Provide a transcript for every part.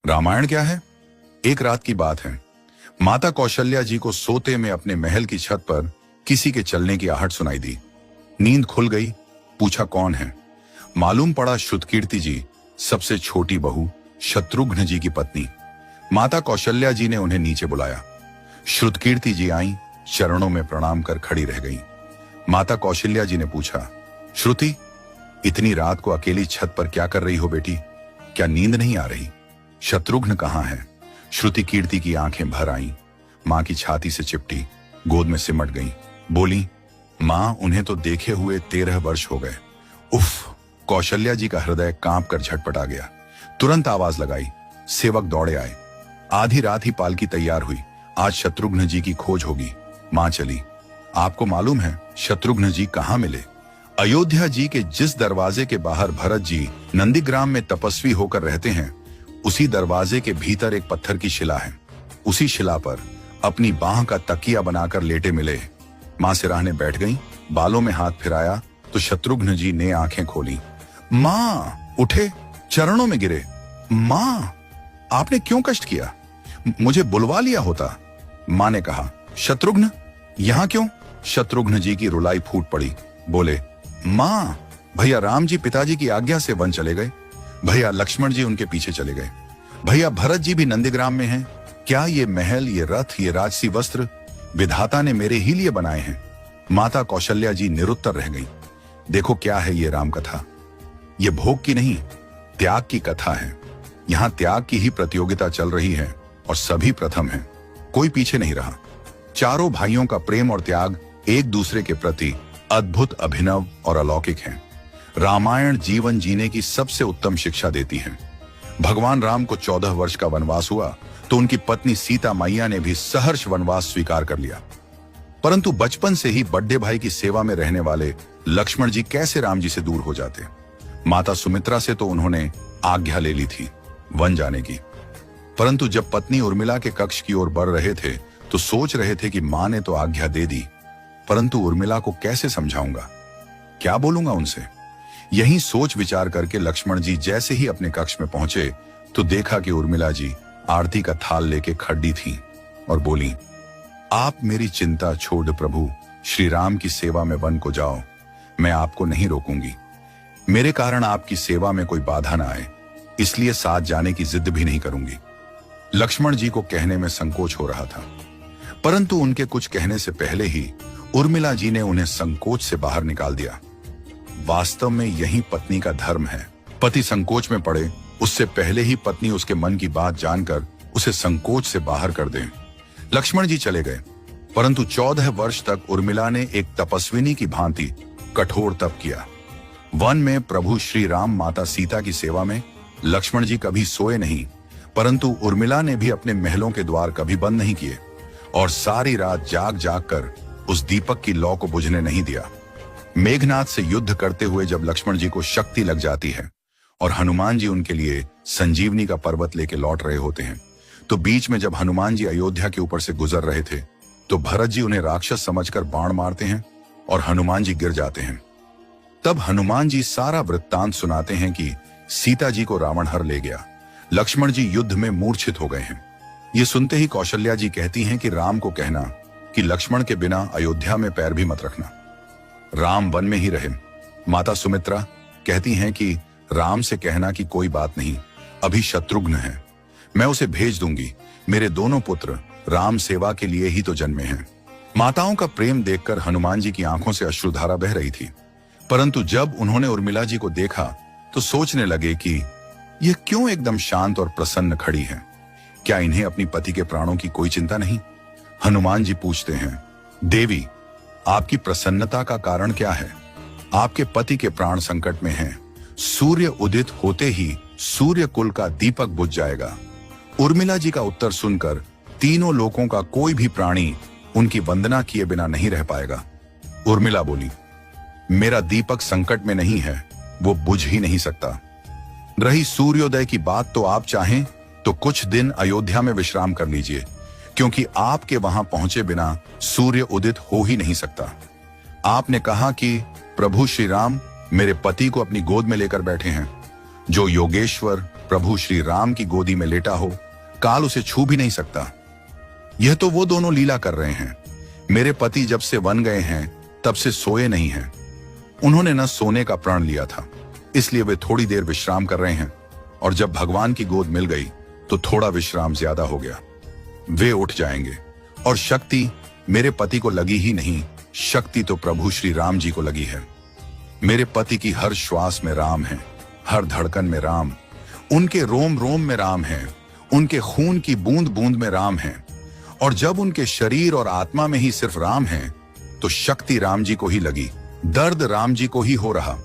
रामायण क्या है? एक रात की बात है। माता कौशल्या जी को सोते में अपने महल की छत पर किसी के चलने की आहट सुनाई दी। नींद खुल गई। पूछा कौन है? मालूम पड़ा श्रुतकीर्ति जी, सबसे छोटी बहू, शत्रुघ्न जी की पत्नी। माता कौशल्या जी ने उन्हें नीचे बुलाया। श्रुतकीर्ति जी आई, चरणों में प्रणाम कर खड़ी रह गई। माता कौशल्या जी ने पूछा, श्रुति, इतनी रात को अकेली छत पर क्या कर रही हो बेटी? क्या नींद नहीं आ रही? शत्रुघ्न कहाँ है? श्रुति कीर्ति की आंखें भर आईं, मां की छाती से चिपटी, गोद में सिमट गईं। बोली, मां, उन्हें तो देखे हुए 13 वर्ष हो गए। उफ! कौशल्या जी का हृदय कांप कर झटपटा गया। तुरंत आवाज लगाई। सेवक दौड़े आए। आधी रात ही पालकी तैयार हुई। आज शत्रुघ्न जी की खोज होगी। मां चली। आपको मालूम है शत्रुघ्न जी कहाँ मिले? अयोध्या जी के जिस दरवाजे के बाहर भरत जी नंदीग्राम में तपस्वी होकर रहते हैं, उसी दरवाजे के भीतर एक पत्थर की शिला है। उसी शिला पर अपनी बाह का तकिया बनाकर लेटे मिले। मां सिराहने बैठ गई। बालों में हाथ फिराया तो शत्रुघ्न जी ने आंखें खोली। मां! उठे, चरणों में गिरे। मां, आपने क्यों कष्ट किया? मुझे बुलवा लिया होता। मां ने कहा, शत्रुघ्न यहां क्यों? शत्रुघ्न जी की रुलाई फूट पड़ी। बोले, मां, भैया राम जी पिताजी की आज्ञा से वन चले गए। भैया लक्ष्मण जी उनके पीछे चले गए। भैया भरत जी भी नंदीग्राम में हैं। क्या ये महल, ये रथ, ये राजसी वस्त्र विधाता ने मेरे ही लिए बनाए हैं? माता कौशल्या जी निरुत्तर रह गई। देखो क्या है ये राम कथा। ये भोग की नहीं, त्याग की कथा है। यहाँ त्याग की ही प्रतियोगिता चल रही है और सभी प्रथम हैं। कोई पीछे नहीं रहा। चारों भाइयों का प्रेम और त्याग एक दूसरे के प्रति अद्भुत, अभिनव और अलौकिक है। रामायण जीवन जीने की सबसे उत्तम शिक्षा देती है। भगवान राम को 14 वर्ष का वनवास हुआ तो उनकी पत्नी सीता मैया ने भी सहर्ष वनवास स्वीकार कर लिया। परंतु बचपन से ही बड़े भाई की सेवा में रहने वाले लक्ष्मण जी कैसे राम जी से दूर हो जाते? माता सुमित्रा से तो उन्होंने आज्ञा ले ली थी वन जाने की। परंतु जब पत्नी उर्मिला के कक्ष की ओर बढ़ रहे थे तो सोच रहे थे कि मां ने तो आज्ञा दे दी, परंतु उर्मिला को कैसे समझाऊंगा, क्या बोलूंगा उनसे? यही सोच विचार करके लक्ष्मण जी जैसे ही अपने कक्ष में पहुंचे तो देखा कि उर्मिला जी आरती का थाल लेके खड़ी थी और बोली, आप मेरी चिंता छोड़ प्रभु श्री राम की सेवा में वन को जाओ। मैं आपको नहीं रोकूंगी। मेरे कारण आपकी सेवा में कोई बाधा ना आए, इसलिए साथ जाने की जिद भी नहीं करूंगी। लक्ष्मण जी को कहने में संकोच हो रहा था, परंतु उनके कुछ कहने से पहले ही उर्मिला जी ने उन्हें संकोच से बाहर निकाल दिया। वास्तव में यही पत्नी का धर्म है। पति संकोच में पड़े उससे पहले ही पत्नी उसके मन की बात जानकर उसे संकोच से बाहर कर दे। लक्ष्मण जी चले गए, परंतु 14 वर्ष तक उर्मिला ने एक तपस्विनी की भांति कठोर तप किया। वन में प्रभु श्री राम माता सीता की सेवा में लक्ष्मण जी कभी सोए नहीं, परंतु उर्मिला ने भी अपने महलों के द्वार कभी बंद नहीं किए और सारी रात जाग जाग कर उस दीपक की लौ को बुझने नहीं दिया। मेघनाथ से युद्ध करते हुए जब लक्ष्मण जी को शक्ति लग जाती है और हनुमान जी उनके लिए संजीवनी का पर्वत लेके लौट रहे होते हैं, तो बीच में जब हनुमान जी अयोध्या के ऊपर से गुजर रहे थे तो भरत जी उन्हें राक्षस समझकर बाण मारते हैं और हनुमान जी गिर जाते हैं। तब हनुमान जी सारा वृत्तांत सुनाते हैं कि सीता जी को रावण हर ले गया, लक्ष्मण जी युद्ध में मूर्छित हो गए हैं। ये सुनते ही कौशल्या जी कहती हैं कि राम को कहना कि लक्ष्मण के बिना अयोध्या में पैर भी मत रखना, राम वन में ही रहे। माता सुमित्रा कहती हैं कि राम से कहना कि कोई बात नहीं, अभी शत्रुघ्न है, मैं उसे भेज दूंगी। मेरे दोनों पुत्र राम सेवा के लिए ही तो जन्मे हैं। माताओं का प्रेम देखकर हनुमान जी की आंखों से अश्रुधारा बह रही थी, परंतु जब उन्होंने उर्मिला जी को देखा तो सोचने लगे कि यह क्यों एकदम शांत और प्रसन्न खड़ी है। क्या इन्हें अपनी पति के प्राणों की कोई चिंता नहीं? हनुमान जी पूछते हैं, देवी, आपकी प्रसन्नता का कारण क्या है? आपके पति के प्राण संकट में हैं। सूर्य उदित होते ही सूर्य कुल का दीपक बुझ जाएगा। उर्मिला जी का उत्तर सुनकर तीनों लोकों का कोई भी प्राणी उनकी वंदना किए बिना नहीं रह पाएगा। उर्मिला बोली, मेरा दीपक संकट में नहीं है, वो बुझ ही नहीं सकता। रही सूर्योदय की बात, तो आप चाहें तो कुछ दिन अयोध्या में विश्राम कर लीजिए, क्योंकि आपके वहां पहुंचे बिना सूर्य उदित हो ही नहीं सकता। आपने कहा कि प्रभु श्री राम मेरे पति को अपनी गोद में लेकर बैठे हैं। जो योगेश्वर प्रभु श्री राम की गोदी में लेटा हो, काल उसे छू भी नहीं सकता। यह तो वो दोनों लीला कर रहे हैं। मेरे पति जब से वन गए हैं तब से सोए नहीं हैं। उन्होंने न सोने का प्रण लिया था, इसलिए वे थोड़ी देर विश्राम कर रहे हैं, और जब भगवान की गोद मिल गई तो थोड़ा विश्राम ज्यादा हो गया। वे उठ जाएंगे, और शक्ति मेरे पति को लगी ही नहीं, शक्ति तो प्रभु श्री राम जी को लगी है। मेरे पति की हर श्वास में राम है, हर धड़कन में राम, उनके रोम रोम में राम है, उनके खून की बूंद बूंद में राम है। और जब उनके शरीर और आत्मा में ही सिर्फ राम है तो शक्ति राम जी को ही लगी, दर्द राम जी को ही हो रहा।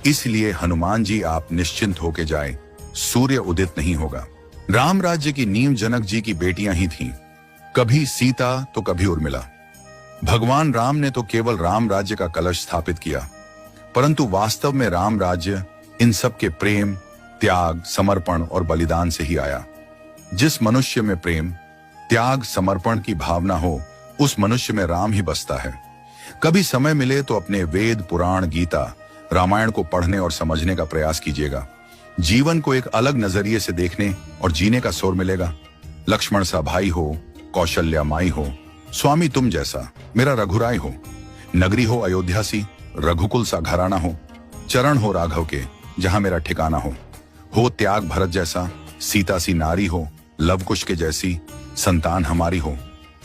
इसलिए हनुमान जी आप निश्चिंत होके जाए, सूर्य उदित नहीं होगा। राम राज्य की नींव जनक जी की बेटियां ही थीं, कभी सीता तो कभी उर्मिला। भगवान राम ने तो केवल राम राज्य का कलश स्थापित किया, परंतु वास्तव में राम राज्य इन सब के प्रेम, त्याग, समर्पण और बलिदान से ही आया। जिस मनुष्य में प्रेम, त्याग, समर्पण की भावना हो, उस मनुष्य में राम ही बसता है। कभी समय मिले तो अपने वेद, पुराण, गीता, रामायण को पढ़ने और समझने का प्रयास कीजिएगा। जीवन को एक अलग नजरिए से देखने और जीने का सोर मिलेगा। लक्ष्मण सा भाई हो, कौशल्या माई हो, स्वामी तुम जैसा मेरा रघुराय हो, नगरी हो अयोध्या सी, रघुकुल सा घराना हो, चरण हो राघव के जहां मेरा ठिकाना हो त्याग भरत जैसा, सीता सी नारी हो, लवकुश के जैसी संतान हमारी हो,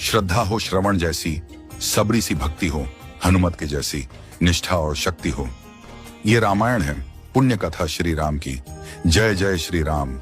श्रद्धा हो श्रवण जैसी, सबरी सी भक्ति हो, हनुमत के जैसी निष्ठा और शक्ति हो। ये रामायण है, पुण्य कथा श्री राम की। जय जय श्री राम।